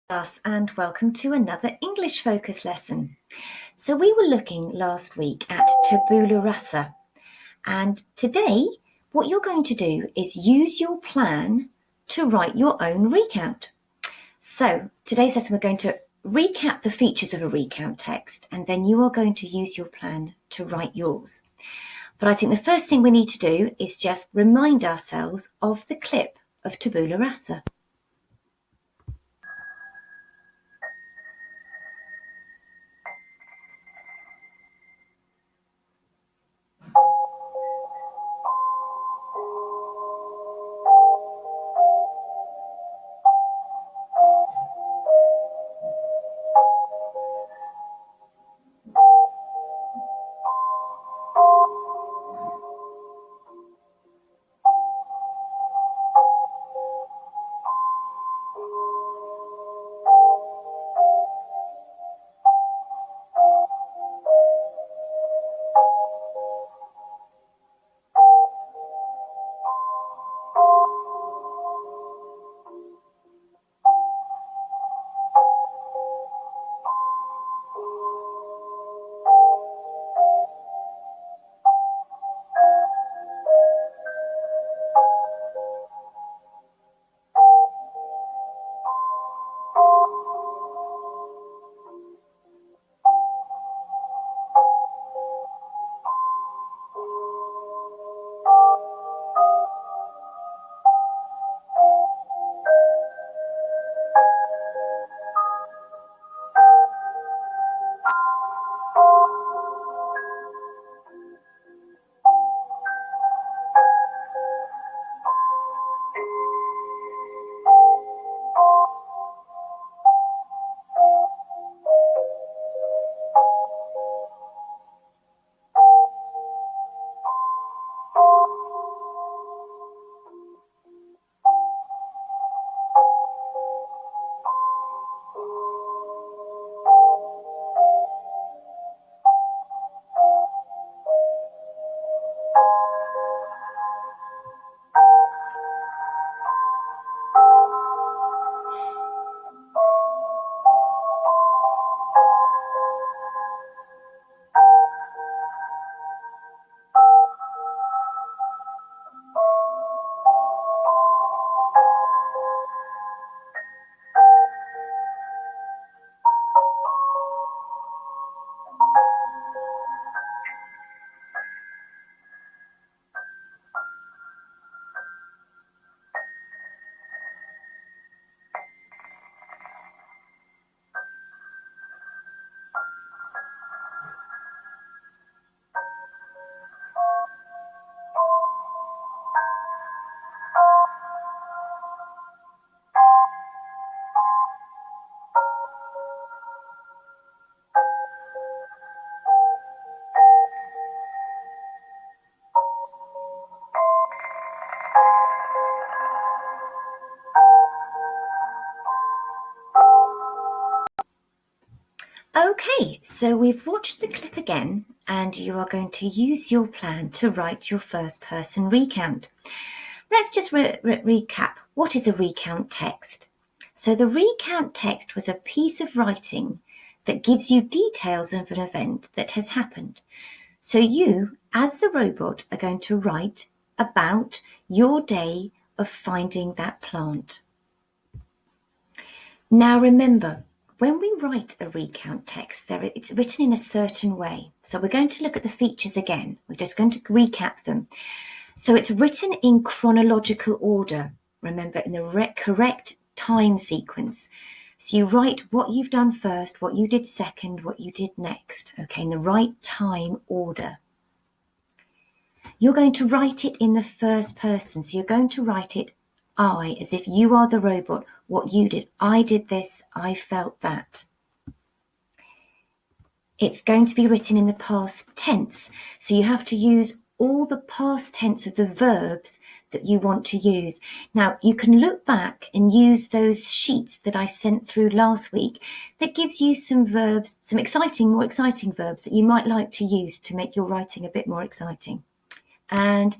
Class, and welcome to another English focus lesson. So we were looking last week at tabula rasa, and today what you're going to do is use your plan to write your own recount. So today's lesson we're going to recap the features of a recount text, and then you are going to use your plan to write yours. But I think the first thing we need to do is just remind ourselves of the clip of tabula rasa. Okay, so we've watched the clip again, and you are going to use your plan to write your first person recount. Let's just recap. What is a recount text? So the recount text was a piece of writing that gives you details of an event that has happened. So you, as the robot, are going to write about your day of finding that plant. Now remember, when we write a recount text, it's written in a certain way. So we're going to look at the features again. We're just going to recap them. So it's written in chronological order. Remember, in the correct time sequence. So you write what you've done first, what you did second, what you did next, okay, in the right time order. You're going to write it in the first person. So you're going to write it I, as if you are the robot, what you did. I did this, I felt that. It's going to be written in the past tense. So you have to use all the past tense of the verbs that you want to use. Now, you can look back and use those sheets that I sent through last week that gives you some verbs, some more exciting verbs that you might like to use to make your writing a bit more exciting. And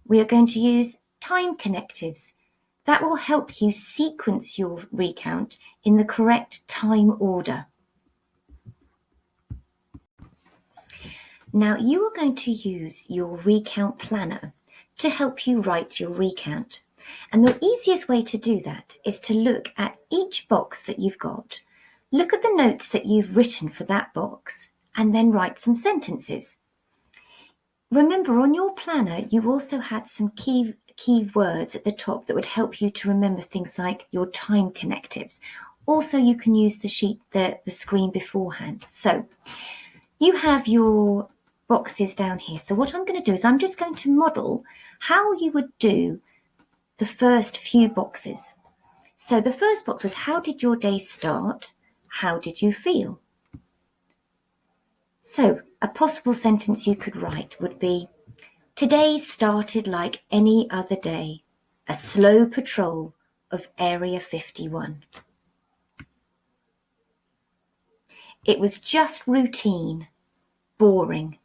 we are going to use time connectives. That will help you sequence your recount in the correct time order. Now you are going to use your recount planner to help you write your recount. And the easiest way to do that is to look at each box that you've got, look at the notes that you've written for that box, and then write some sentences. Remember, on your planner, you also had some key words at the top that would help you to remember things like your time connectives. Also, you can use the screen beforehand. So you have your boxes down here. So what I'm going to do is I'm just going to model how you would do the first few boxes. So the first box was, how did your day start? How did you feel? So a possible sentence you could write would be, today started like any other day, a slow patrol of Area 51. It was just routine, boring.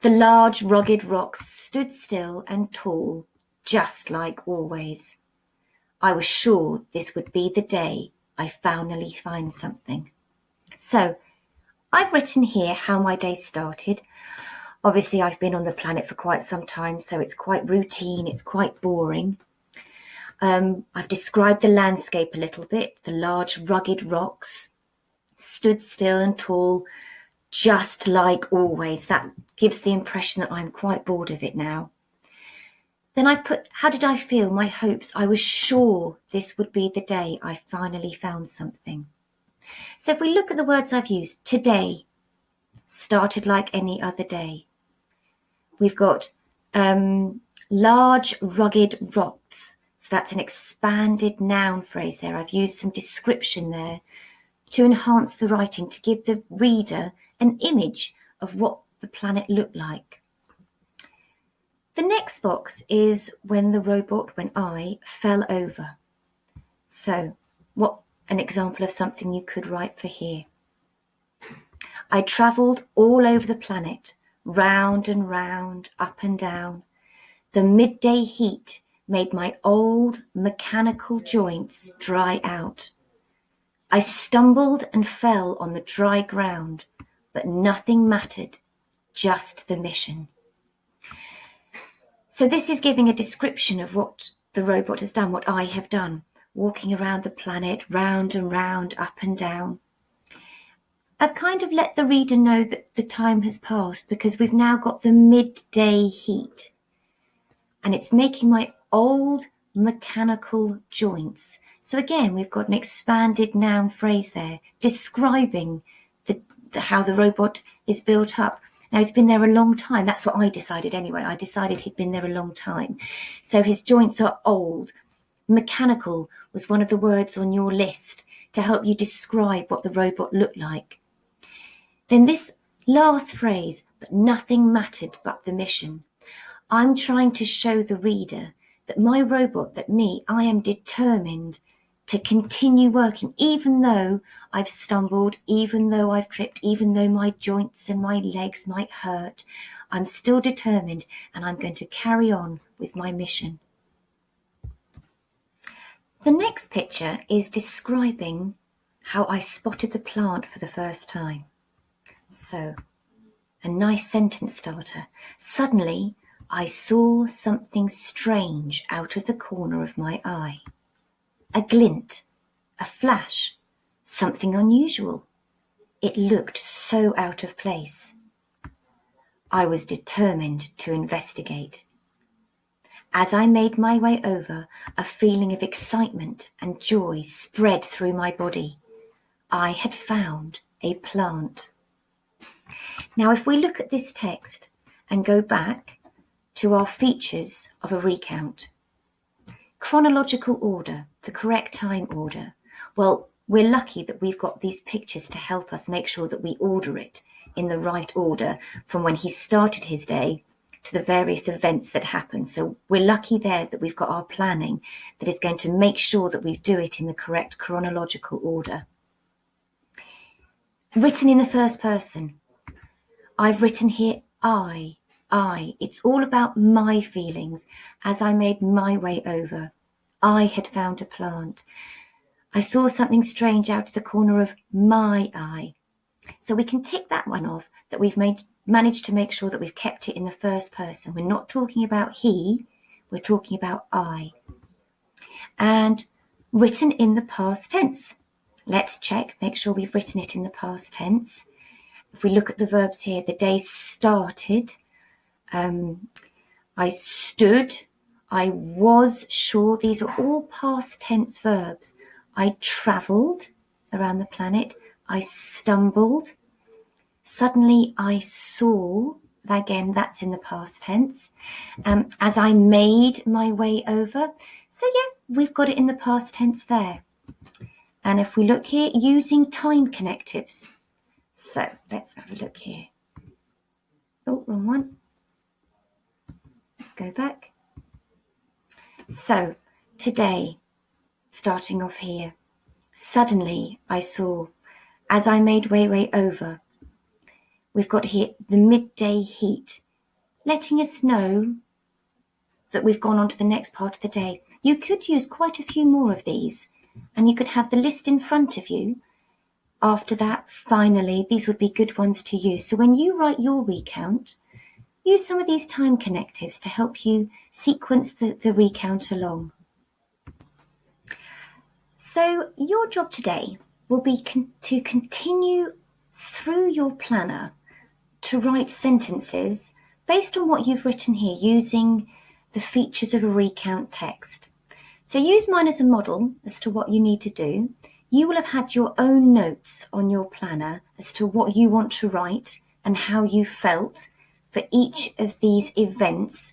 The large rugged rocks stood still and tall, just like always. I was sure this would be the day I finally find something. So I've written here how my day started. Obviously, I've been on the planet for quite some time, so it's quite routine, it's quite boring. I've described the landscape a little bit. The large rugged rocks stood still and tall, just like always. That gives the impression that I'm quite bored of it now. Then I put, how did I feel? My hopes. I was sure this would be the day I finally found something. So if we look at the words I've used, today started like any other day. We've got large rugged rocks. So that's an expanded noun phrase there. I've used some description there to enhance the writing, to give the reader an image of what the planet looked like. The next box is when I fell over. So what an example of something you could write for here. I travelled all over the planet, round and round, up and down. The midday heat made my old mechanical joints dry out. I stumbled and fell on the dry ground, but nothing mattered, just the mission. So this is giving a description of what the robot has done, what I have done, walking around the planet, round and round, up and down. I've kind of let the reader know that the time has passed because we've now got the midday heat. And it's making my old mechanical joints. So again, we've got an expanded noun phrase there describing how the robot is built up. Now, he's been there a long time. That's what I decided anyway. I decided he'd been there a long time. So his joints are old. Mechanical was one of the words on your list to help you describe what the robot looked like. Then this last phrase, but nothing mattered but the mission. I'm trying to show the reader that my robot, that me, I am determined to continue working, even though I've stumbled, even though I've tripped, even though my joints and my legs might hurt. I'm still determined, and I'm going to carry on with my mission. The next picture is describing how I spotted the plant for the first time. So, a nice sentence starter. Suddenly, I saw something strange out of the corner of my eye. A glint, a flash, something unusual. It looked so out of place. I was determined to investigate. As I made my way over, a feeling of excitement and joy spread through my body. I had found a plant. Now, if we look at this text and go back to our features of a recount, chronological order, the correct time order. Well, we're lucky that we've got these pictures to help us make sure that we order it in the right order from when he started his day to the various events that happen. So we're lucky there that we've got our planning that is going to make sure that we do it in the correct chronological order. Written in the first person. I've written here I. It's all about my feelings as I made my way over. I had found a plant. I saw something strange out of the corner of my eye. So we can tick that one off, that we've managed to make sure that we've kept it in the first person. We're not talking about he, we're talking about I. And written in the past tense. Let's check, make sure we've written it in the past tense. If we look at the verbs here, the day started, I stood, I was sure. These are all past tense verbs. I travelled around the planet. I stumbled. Suddenly I saw. Again, that's in the past tense. As I made my way over. So yeah, we've got it in the past tense there. And if we look here, using time connectives. So let's have a look here. Oh, wrong one. Let's go back. So today, starting off here, suddenly I saw, as I made my way over. We've got here the midday heat, letting us know that we've gone on to the next part of the day. You could use quite a few more of these, and you could have the list in front of you. After that, finally, these would be good ones to use. So when you write your recount, use some of these time connectives to help you sequence the recount along. So your job today will be to continue through your planner to write sentences based on what you've written here using the features of a recount text. So use mine as a model as to what you need to do. You will have had your own notes on your planner as to what you want to write and how you felt for each of these events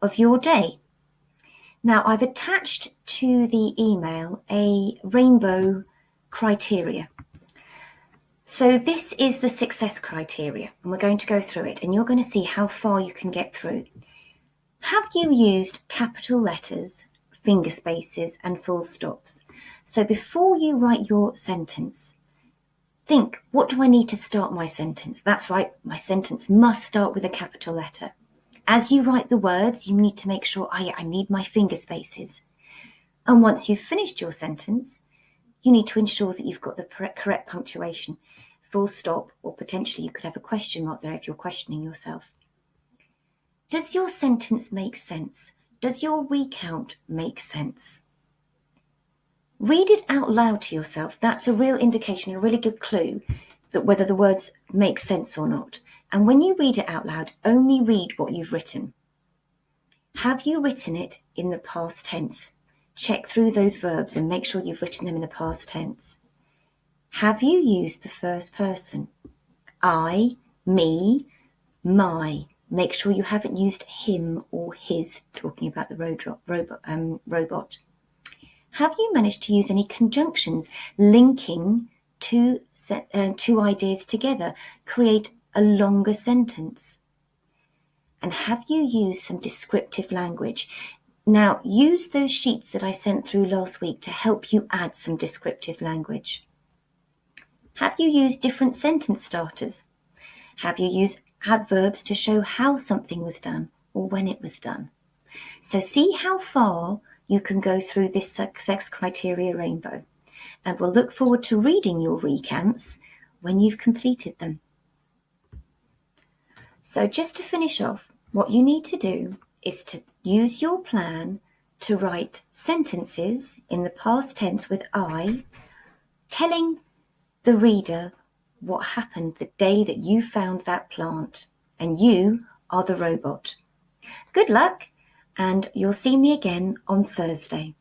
of your day. Now, I've attached to the email a rainbow criteria. So this is the success criteria, and we're going to go through it, and you're going to see how far you can get through. Have you used capital letters, finger spaces, and full stops? So before you write your sentence, think, what do I need to start my sentence? That's right, my sentence must start with a capital letter. As you write the words, you need to make sure, I need my finger spaces. And once you've finished your sentence, you need to ensure that you've got the correct punctuation, full stop, or potentially you could have a question mark there if you're questioning yourself. Does your sentence make sense? Does your recount make sense? Read it out loud to yourself. That's a real indication, a really good clue that whether the words make sense or not. And when you read it out loud, only read what you've written. Have you written it in the past tense? Check through those verbs and make sure you've written them in the past tense. Have you used the first person? I, me, my. Make sure you haven't used him or his, talking about the robot. Have you managed to use any conjunctions linking two ideas together, create a longer sentence? And have you used some descriptive language? Now, use those sheets that I sent through last week to help you add some descriptive language. Have you used different sentence starters? Have you used adverbs to show how something was done or when it was done? So see how far you can go through this success criteria rainbow. And we'll look forward to reading your recounts when you've completed them. So just to finish off, what you need to do is to use your plan to write sentences in the past tense with I, telling the reader what happened the day that you found that plant, and you are the robot. Good luck, and you'll see me again on Thursday.